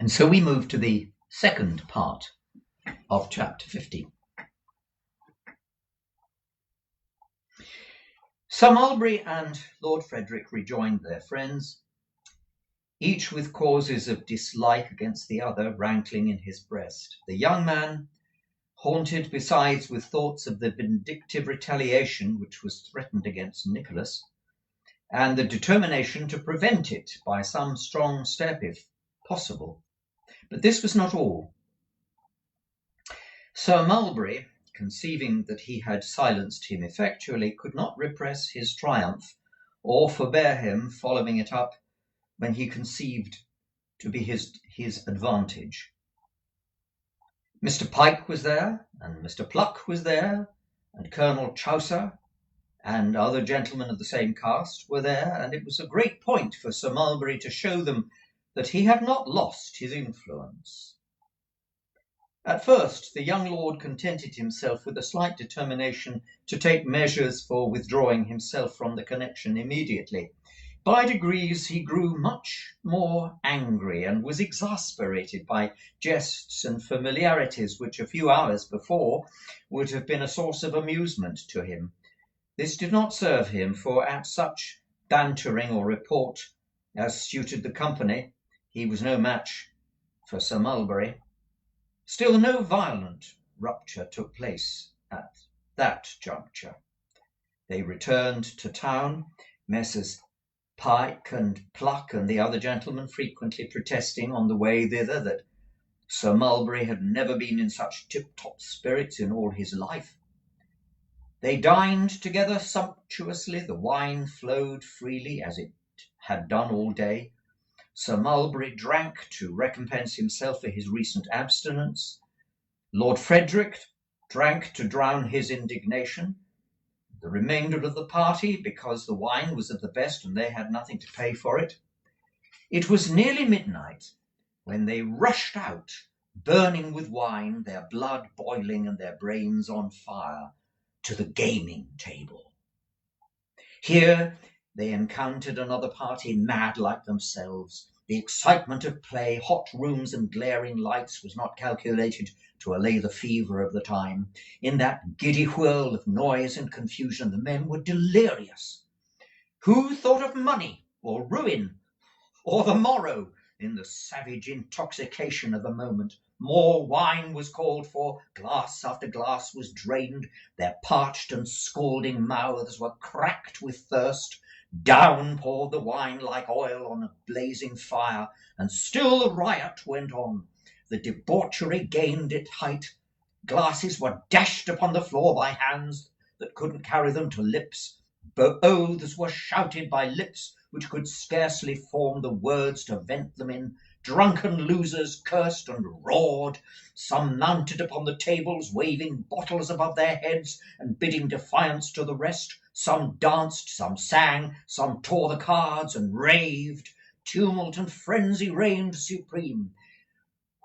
And so we move to the second part of chapter 50. Sir Mulberry and Lord Frederick rejoined their friends, each with causes of dislike against the other rankling in his breast. The young man, haunted besides with thoughts of the vindictive retaliation which was threatened against Nicholas, and the determination to prevent it by some strong step if possible. But this was not all. Sir Mulberry, conceiving that he had silenced him effectually, could not repress his triumph, or forbear him following it up when he conceived to be his advantage. Mr. Pike was there, and Mr. Pluck was there, and Colonel Chaucer, and other gentlemen of the same caste were there, and it was a great point for Sir Mulberry to show them that he had not lost his influence. At first, the young lord contented himself with a slight determination to take measures for withdrawing himself from the connection immediately. By degrees, he grew much more angry and was exasperated by jests and familiarities which a few hours before would have been a source of amusement to him. This did not serve him, for at such bantering or report as suited the company, he was no match for Sir Mulberry. Still, no violent rupture took place at that juncture. They returned to town, Messrs. Pike and Pluck and the other gentlemen frequently protesting on the way thither that Sir Mulberry had never been in such tip-top spirits in all his life. They dined together sumptuously. The wine flowed freely, as it had done all day. Sir Mulberry drank to recompense himself for his recent abstinence. Lord Frederick drank to drown his indignation. The remainder of the party, because the wine was of the best and they had nothing to pay for it. It was nearly midnight when they rushed out, burning with wine, their blood boiling and their brains on fire, to the gaming table. Here they encountered another party mad like themselves. The excitement of play, hot rooms and glaring lights was not calculated to allay the fever of the time. In that giddy whirl of noise and confusion, the men were delirious. Who thought of money or ruin or the morrow in the savage intoxication of the moment? More wine was called for, glass after glass was drained, their parched and scalding mouths were cracked with thirst. Down poured the wine like oil on a blazing fire, and still the riot went on. The debauchery gained its height. Glasses were dashed upon the floor by hands that couldn't carry them to lips. Oaths were shouted by lips which could scarcely form the words to vent them in. Drunken losers cursed and roared. Some mounted upon the tables, waving bottles above their heads and bidding defiance to the rest. Some danced, some sang, some tore the cards and raved. Tumult and frenzy reigned supreme,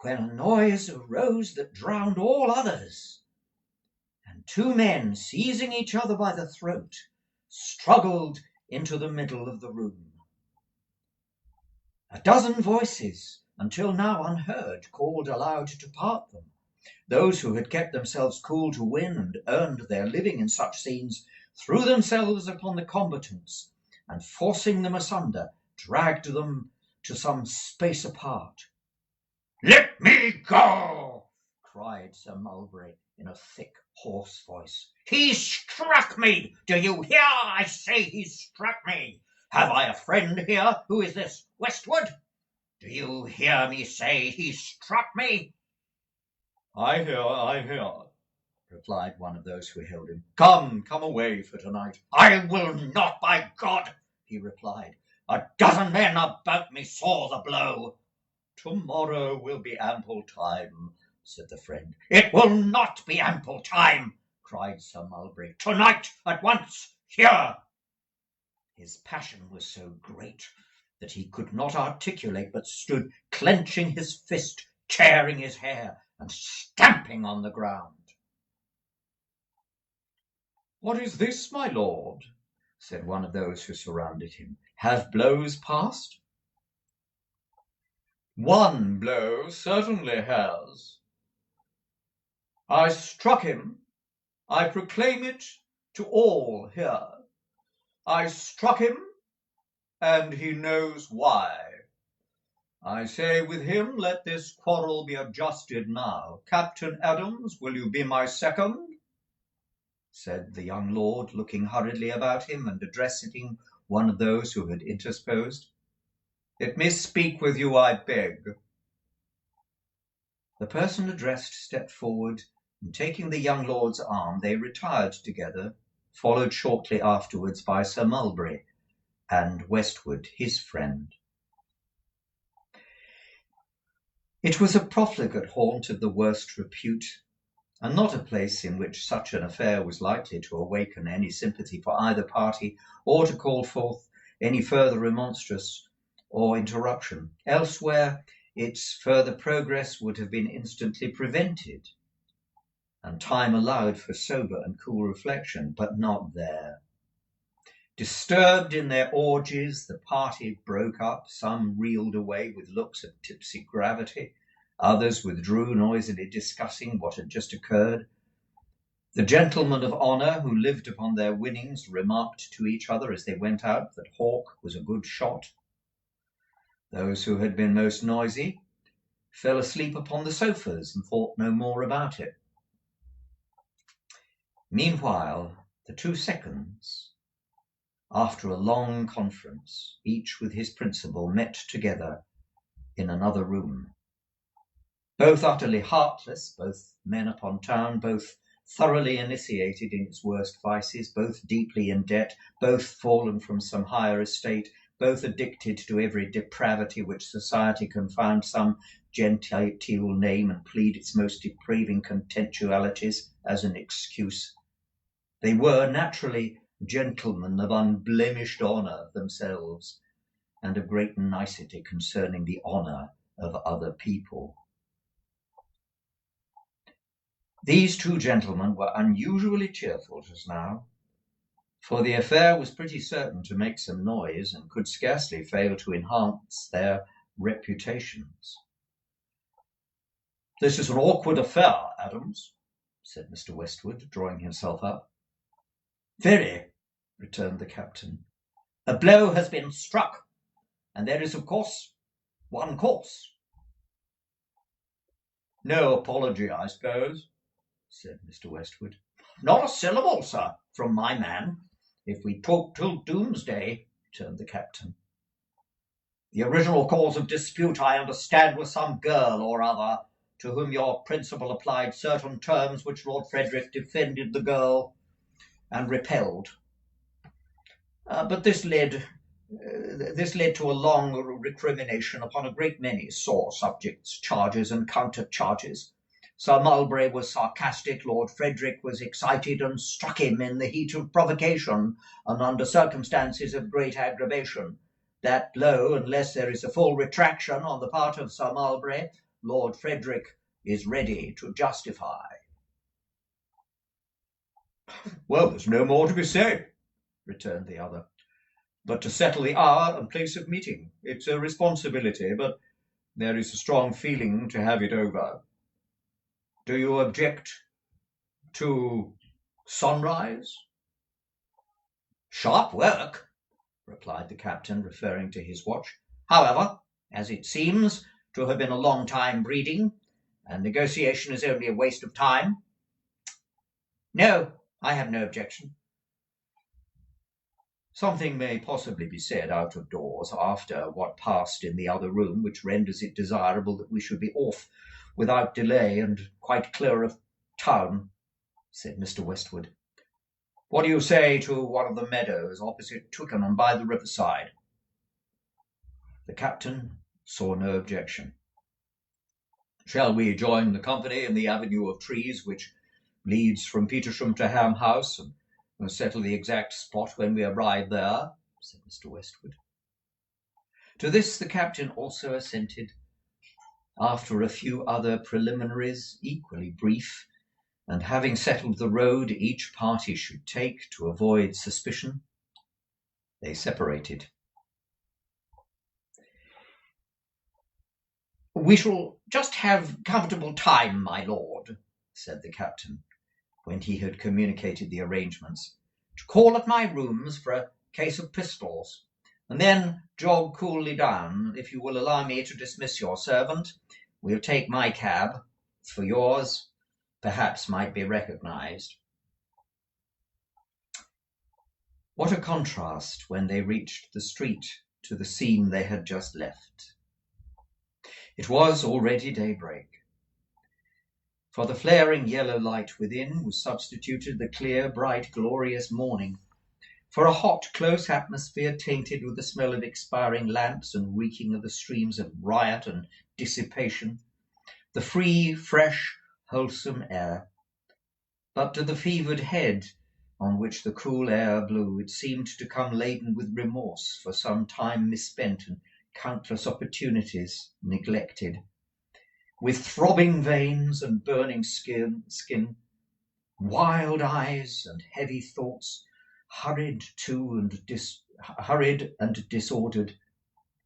when a noise arose that drowned all others, and two men, seizing each other by the throat, struggled into the middle of the room. A dozen voices, until now unheard, called aloud to part them. Those who had kept themselves cool to win and earned their living in such scenes threw themselves upon the combatants, and forcing them asunder, dragged them to some space apart. "Let me go!" cried Sir Mulberry in a thick, hoarse voice. "He struck me! Do you hear? I say he struck me! Have I a friend here? Who is this? Westward? Do you hear me say he struck me?" I hear, replied one of those who held him. Come away for tonight." "I will not, by God," he replied. "A dozen men about me saw the blow." "Tomorrow will be ample time," said the friend. "It will not be ample time," cried Sir Mulberry. "Tonight, at once, here." His passion was so great that he could not articulate, but stood clenching his fist, tearing his hair, and stamping on the ground. "What is this, my lord?" said one of those who surrounded him. "Have blows passed?" One blow certainly has. I struck him. I proclaim it to all here. I struck him, and he knows why. I say with him, let this quarrel be adjusted now. Captain Adams, will you be my second? Said the young lord, looking hurriedly about him and addressing one of those who had interposed. Let me speak with you, I beg. The person addressed stepped forward, and taking the young lord's arm, they retired together, followed shortly afterwards by Sir Mulberry and Westwood, his friend. It was a profligate haunt of the worst repute, and not a place in which such an affair was likely to awaken any sympathy for either party, or to call forth any further remonstrance or interruption. Elsewhere, its further progress would have been instantly prevented, and time allowed for sober and cool reflection, but not there. Disturbed in their orgies, the party broke up. Some reeled away with looks of tipsy gravity. Others withdrew, noisily discussing what had just occurred. The gentlemen of honour, who lived upon their winnings, remarked to each other as they went out that Hawke was a good shot. Those who had been most noisy fell asleep upon the sofas and thought no more about it. Meanwhile, the two seconds, after a long conference, each with his principal, met together in another room. Both utterly heartless, both men upon town, both thoroughly initiated in its worst vices, both deeply in debt, both fallen from some higher estate, both addicted to every depravity which society can find some genteel name and plead its most depraving contemptualities as an excuse. They were naturally gentlemen of unblemished honour themselves, and of great nicety concerning the honour of other people. These two gentlemen were unusually cheerful just now, for the affair was pretty certain to make some noise, and could scarcely fail to enhance their reputations. This is an awkward affair, Adams, said Mr. Westwood, drawing himself up. Very, returned the captain. A blow has been struck, and there is, of course, one course. No apology, I suppose, said Mr. Westwood. Not a syllable, sir, from my man, if we talk till doomsday, returned the captain. The original cause of dispute, I understand, was some girl or other, to whom your principal applied certain terms which Lord Frederick defended the girl and repelled. But this led to a long recrimination upon a great many sore subjects, charges and counter-charges. Sir Mulberry was sarcastic, Lord Frederick was excited, and struck him in the heat of provocation and under circumstances of great aggravation. That blow, unless there is a full retraction on the part of Sir Mulberry, Lord Frederick is ready to justify. Well, there's no more to be said, returned the other, but to settle the hour and place of meeting. It's a responsibility, but there is a strong feeling to have it over. Do you object to sunrise? Sharp work, replied the captain, referring to his watch. However, as it seems to have been a long time breeding, and negotiation is only a waste of time. No, I have no objection. Something may possibly be said out of doors after what passed in the other room, which renders it desirable that we should be off without delay and quite clear of town, said Mr. Westwood. What do you say to one of the meadows opposite Twickenham by the riverside? The captain saw no objection. Shall we join the company in the avenue of trees which leads from Petersham to Ham House, and we'll settle the exact spot when we arrive there, said Mr. Westwood. To this the captain also assented, after a few other preliminaries, equally brief, and having settled the road each party should take to avoid suspicion, they separated. "We shall just have comfortable time, my lord," said the captain, when he had communicated the arrangements, "to call at my rooms for a case of pistols, and then jog coolly down. If you will allow me to dismiss your servant, we'll take my cab, for yours perhaps might be recognized." What a contrast when they reached the street to the scene they had just left. It was already daybreak. For the flaring yellow light within was substituted the clear, bright, glorious morning. For a hot, close atmosphere tainted with the smell of expiring lamps and reeking of the streams of riot and dissipation, the free, fresh, wholesome air. But to the fevered head on which the cool air blew, it seemed to come laden with remorse for some time misspent and countless opportunities neglected. With throbbing veins and burning skin, wild eyes and heavy thoughts, hurried and disordered,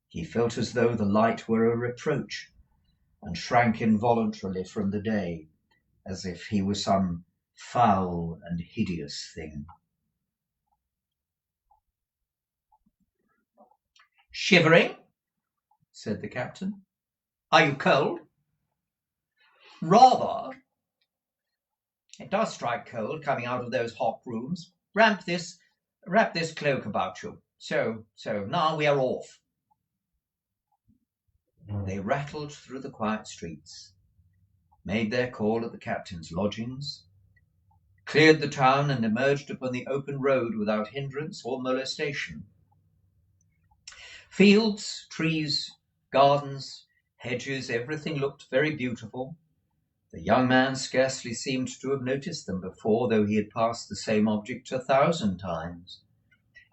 he felt as though the light were a reproach, and shrank involuntarily from the day, as if he were some foul and hideous thing. "Shivering?" said the captain. "Are you cold?" "Rather. It does strike cold coming out of those hot rooms. Wrap this cloak about you. So, now we are off." They rattled through the quiet streets, made their call at the captain's lodgings, cleared the town, and emerged upon the open road without hindrance or molestation. Fields, trees, gardens, hedges, everything looked very beautiful. The young man scarcely seemed to have noticed them before, though he had passed the same object 1,000 times.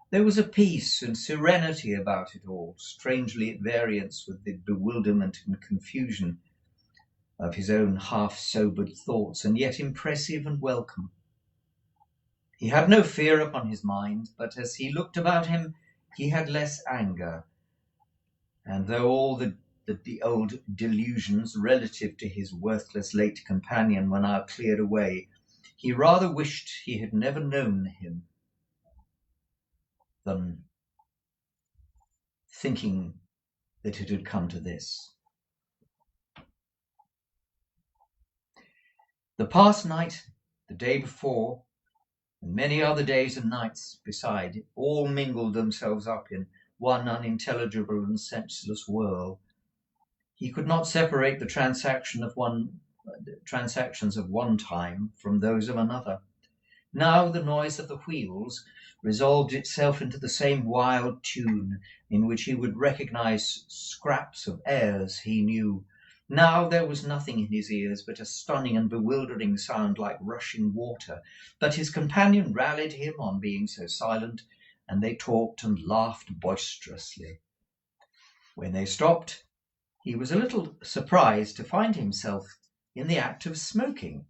There was a peace and serenity about it all, strangely at variance with the bewilderment and confusion of his own half-sobered thoughts, and yet impressive and welcome. He had no fear upon his mind, but as he looked about him, he had less anger, and though all the old delusions relative to his worthless late companion were now cleared away, he rather wished he had never known him than thinking that it had come to this. The past night, the day before, and many other days and nights beside, all mingled themselves up in one unintelligible and senseless whirl. He could not separate the transactions of one time from those of another. Now the noise of the wheels resolved itself into the same wild tune in which he would recognize scraps of airs he knew. Now there was nothing in his ears but a stunning and bewildering sound like rushing water. But his companion rallied him on being so silent, and they talked and laughed boisterously. When they stopped, he was a little surprised to find himself in the act of smoking.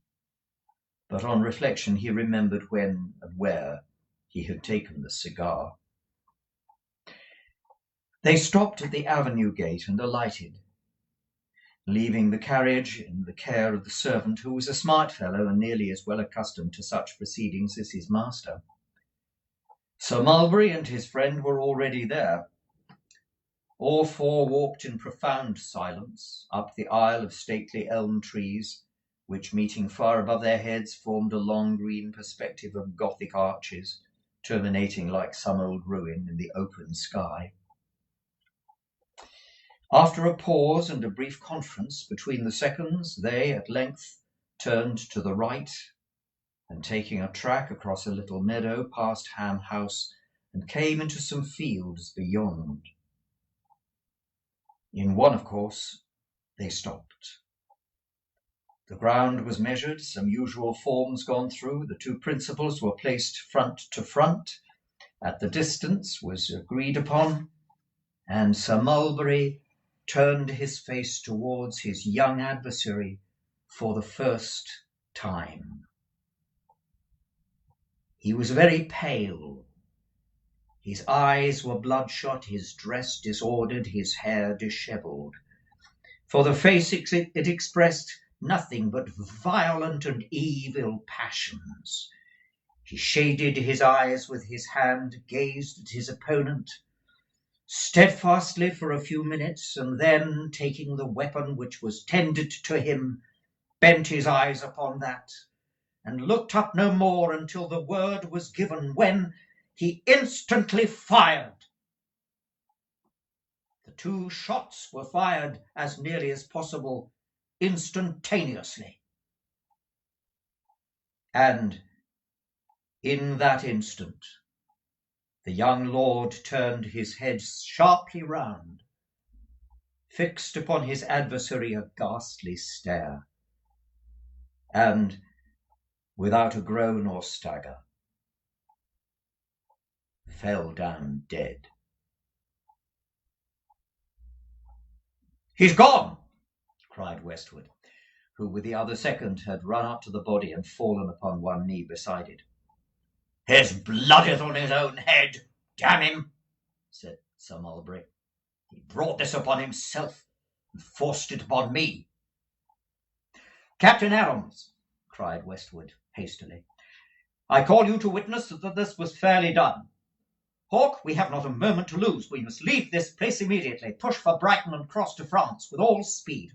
But on reflection he remembered when and where he had taken the cigar. They stopped at the avenue gate and alighted, leaving the carriage in the care of the servant, who was a smart fellow and nearly as well accustomed to such proceedings as his master. Sir Mulberry and his friend were already there. All four walked in profound silence up the aisle of stately elm trees, which, meeting far above their heads, formed a long green perspective of Gothic arches, terminating like some old ruin in the open sky. After a pause and a brief conference between the seconds, they at length turned to the right, and taking a track across a little meadow, passed Ham House, and came into some fields beyond. In one, of course, they stopped. The ground was measured, some usual forms gone through, the two principals were placed front to front, at the distance was agreed upon, and Sir Mulberry turned his face towards his young adversary for the first time. He was very pale. His eyes were bloodshot, his dress disordered, his hair dishevelled. For the face it expressed nothing but violent and evil passions. He shaded his eyes with his hand, gazed at his opponent steadfastly for a few minutes, and then, taking the weapon which was tendered to him, bent his eyes upon that, and looked up no more until the word was given, when he instantly fired. The 2 shots were fired as nearly as possible instantaneously. And in that instant, the young lord turned his head sharply round, fixed upon his adversary a ghastly stare, and, without a groan or stagger, fell down dead. "He's gone!" cried Westwood, who with the other second had run up to the body and fallen upon one knee beside it. "His blood is on his own head, damn him," said Sir Mulberry. "He brought this upon himself and forced it upon me." "Captain Adams," cried Westwood hastily, "I call you to witness that this was fairly done. Hawke, we have not a moment to lose. We must leave this place immediately, push for Brighton and cross to France with all speed.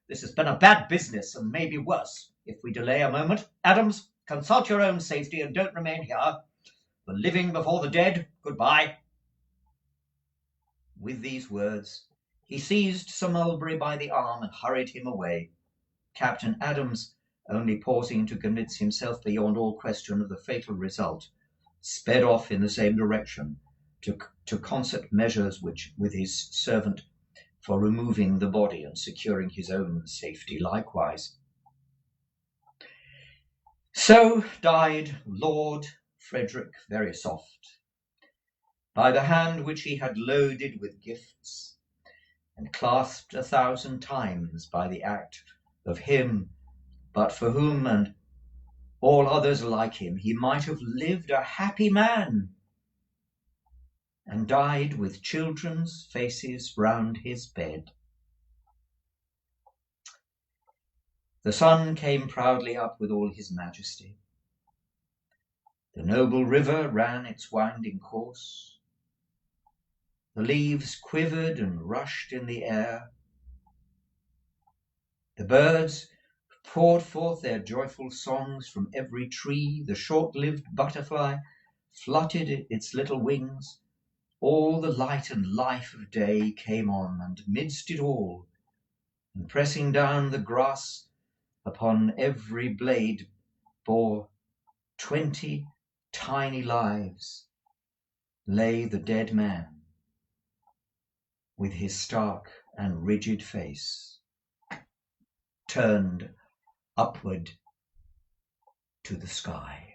This has been a bad business and may be worse if we delay a moment. Adams, consult your own safety and don't remain here. The living before the dead, goodbye." With these words, he seized Sir Mulberry by the arm and hurried him away. Captain Adams, only pausing to convince himself beyond all question of the fatal result, sped off in the same direction to concert measures with his servant for removing the body and securing his own safety likewise. So died Lord Frederick Verisopht, by the hand which he had loaded with gifts, and clasped 1,000 times by the act of him, but for whom and all others like him he might have lived a happy man, and died with children's faces round his bed. The sun came proudly up with all his majesty. The noble river ran its winding course. The leaves quivered and rushed in the air. The birds poured forth their joyful songs from every tree. The short-lived butterfly fluttered its little wings. All the light and life of day came on, and midst it all, and pressing down the grass upon every blade, bore 20 tiny lives, lay the dead man, with his stark and rigid face turned upward to the sky.